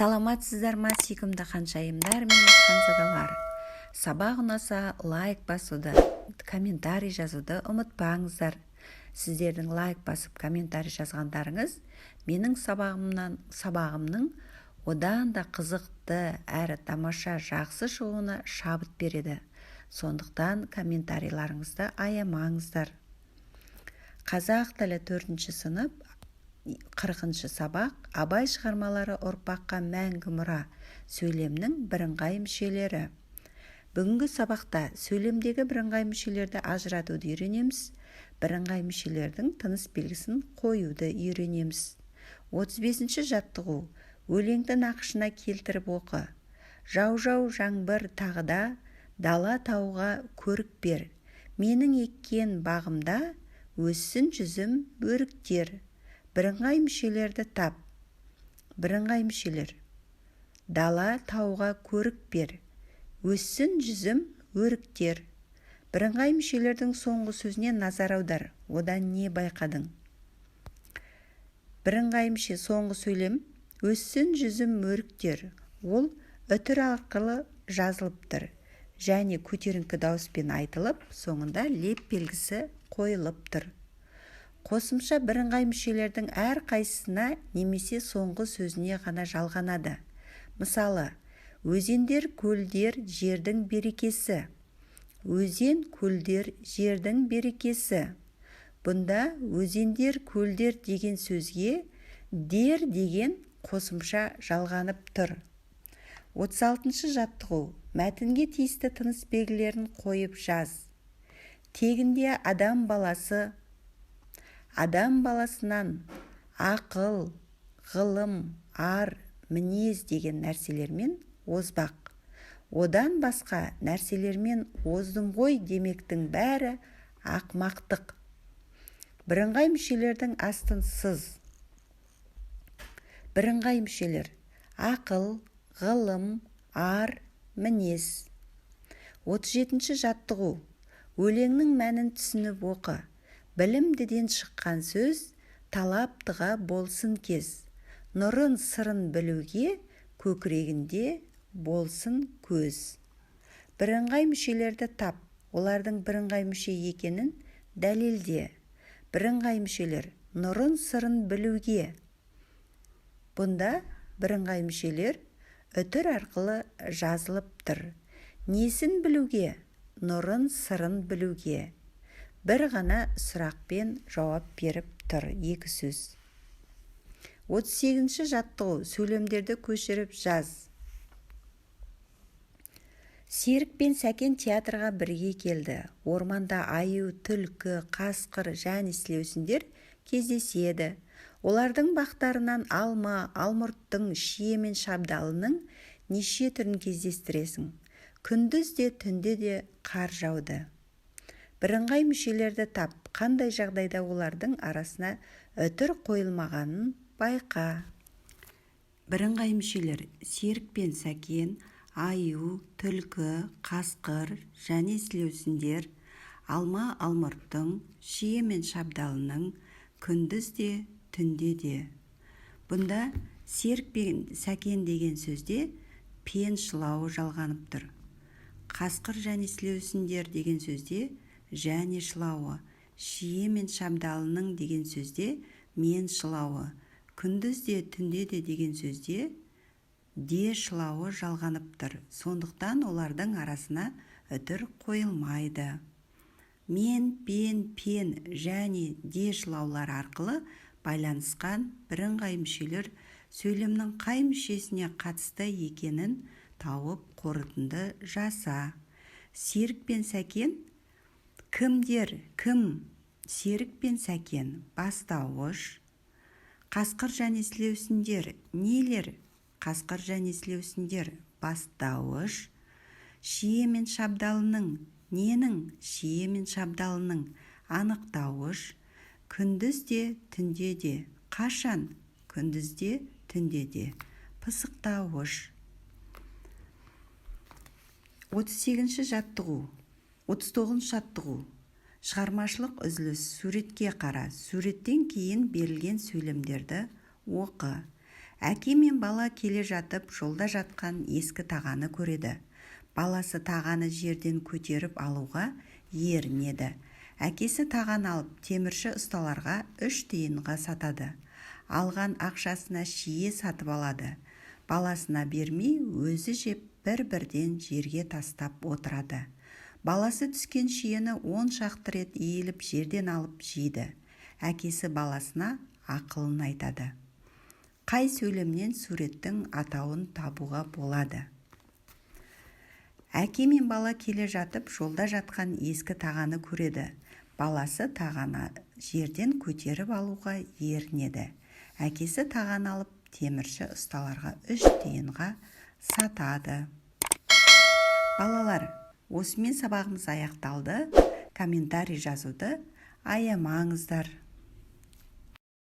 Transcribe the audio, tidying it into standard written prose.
Саламатсыздар ма, сүйкімді қаншайымдар мен ханзадалар. Сабақ ұнаса лайк басуды, комментарий жазуды ұмытпаңыздар. Сіздердің лайк басып комментарий жазғандарыңыз менің сабағымның одан да қызықты әрі тамаша жақсы шығуына шабыт береді. Сондықтан комментарийларыңызды аямаңыздар. Қазақ тілі 4-ші сынып 40-шы сабақ Абай шығармалары ұрпаққа мәңгі мұра сөйлемнің бірыңғай мүшелері. Бүгінгі сабақта сөйлемдегі бірыңғай мүшелерді ажыратуды үйренеміз. Бірыңғай мүшелердің тыныс белгісін қоюды үйренеміз. 35-ші жаттығу. Өлеңді нақышына келтіріп оқы. Жау-жау жаңбыр тағыда, дала тауға көрік бер. Менің еккен бағымда өссін жүзім өріктер. Бірыңғай мүшелерді тап. Бірыңғай мүшелер. Дала тауға көрік бер. Өссін жүзім өріктер. Бірыңғай мүшелердің соңғы сөзіне назар аудар. Одан не байқадың? Бірыңғай мүше соңғы сөйлем өссін жүзім өріктер. Ол үтір арқылы жазылыптыр. Және көтеріңкі дауыспен айтылып, соңында леп белгісі қойылыптыр. Қосымша бірыңғай мүшелердің әр қайсысына немесе соңғы сөзіне ғана жалғанады. Мысалы, өзендер, көлдер, жердің берекесі. Өзен, көлдер, жердің берекесі. Бұнда өзендер, көлдер деген сөзге дер деген қосымша жалғанып тұр. 36-шы жаттығу. Мәтінге тиісті тыныс белгілерін қойып жаз. Тегінде адам баласынан ақыл, ғылым, ар, мінез деген нәрселермен озбақ. Одан басқа нәрселермен оздым ғой демектің бәрі ақмақтық. Бірыңғай мүшелердің астынсыз. Бірыңғай мүшелер: ақыл, ғылым, ар, мінез. 37-ші жаттығу. Өлеңнің мәнін түсініп оқы. Білімдіден шыққан сөз талаптыға болсын кез. Нұрын сырын білуге көкірегінде болсын көз. Бірыңғай мүшелерді тап. Олардың бірыңғай мүше екенін дәлелде. Бірыңғай мүшелер нұрын сырын білуге. Бұнда бірыңғай мүшелер үтір арқылы жазылыптыр. Несін білуге? Нұрын сырын білуге. Бір ғана сұрақпен жауап беріп тұр, екі сөз. 38-ші жаттығу. Сөйлемдерді көшіріп жаз. Серік пен Сәкен театрға бірге келді. Орманда аю, түлкі, қасқыр және сілеусіндер кездеседі. Олардың бақтарынан алма, алмұрттың, шие мен шабдалының неше түрін кездестіресің. Күндіз де түнде де қар жауды. Бірыңғай мүшелерді тап. Қандай жағдайда олардың арасына үтір қойылмағанын байқа. Бірыңғай мүшелер: Серік пен Сәкен, аю, түлкі, қасқыр және сілеусіндер, алма, алмұрттың, шие мен шабдалының, күндіз де түнде де. Бұнда Серік пен Сәкен деген сөзде пен шылауы жалғанып тұр. Қасқыр және сілеусіндер деген сөзде және шылауы. Шие мен шабдалының деген сөзде мен шылауы. Күндіз де түнде де деген сөзде де шылауы жалғанып тұр. Сондықтан олардың арасына үтір қойылмайды. Мен, пен және де шылаулар арқылы байланысқан бірыңғай мүшелер сөйлемнің қай мүшесіне қатысты екенін тауып қорытынды жаса. Серік пен Сәкен. Кімдер? Кім? Серік пен Сәкен. Бастауыш. Қасқыр және сілеусіндер. Нелер? Қасқыр және сілеусіндер. Бастауыш. Шие мен шабдалының. Ненің? Шие мен шабдалының. Анықтауыш. Күндіз де түнде де. Қашан? Күндіз де түнде де. Пысықтауыш. 38-ші жаттығу. 39-ші жаттығу. Шығармашылық үзіліс. Суретке қара. Суреттен кейін берілген сөйлемдерді оқы. Әке мен бала келе жатып жолда жатқан ескі тағаны көреді. Баласы тағаны жерден көтеріп алуға ерінеді. Әкесі таған алып темірші ұсталарға 3 тиынға сатады. Алған ақшасына шие сатып алады. Баласына бермей өзі жеп бір-бірден жерге тастап отырады. Баласы түскен шиені 10 шақты рет иіліп жерден алып жейді. Әкесі баласына ақылын айтады. Қай сөйлемнен суреттің атауын табуға болады? Әке мен бала келе жатып жолда жатқан ескі тағаны көреді. Баласы тағаны жерден көтеріп алуға ерінеді. Әкесі таған алып темірші ұсталарға 3 тиынға сатады. Балалар, осымен сабағымыз аяқталды. Комментарий жазуды аямаңыздар.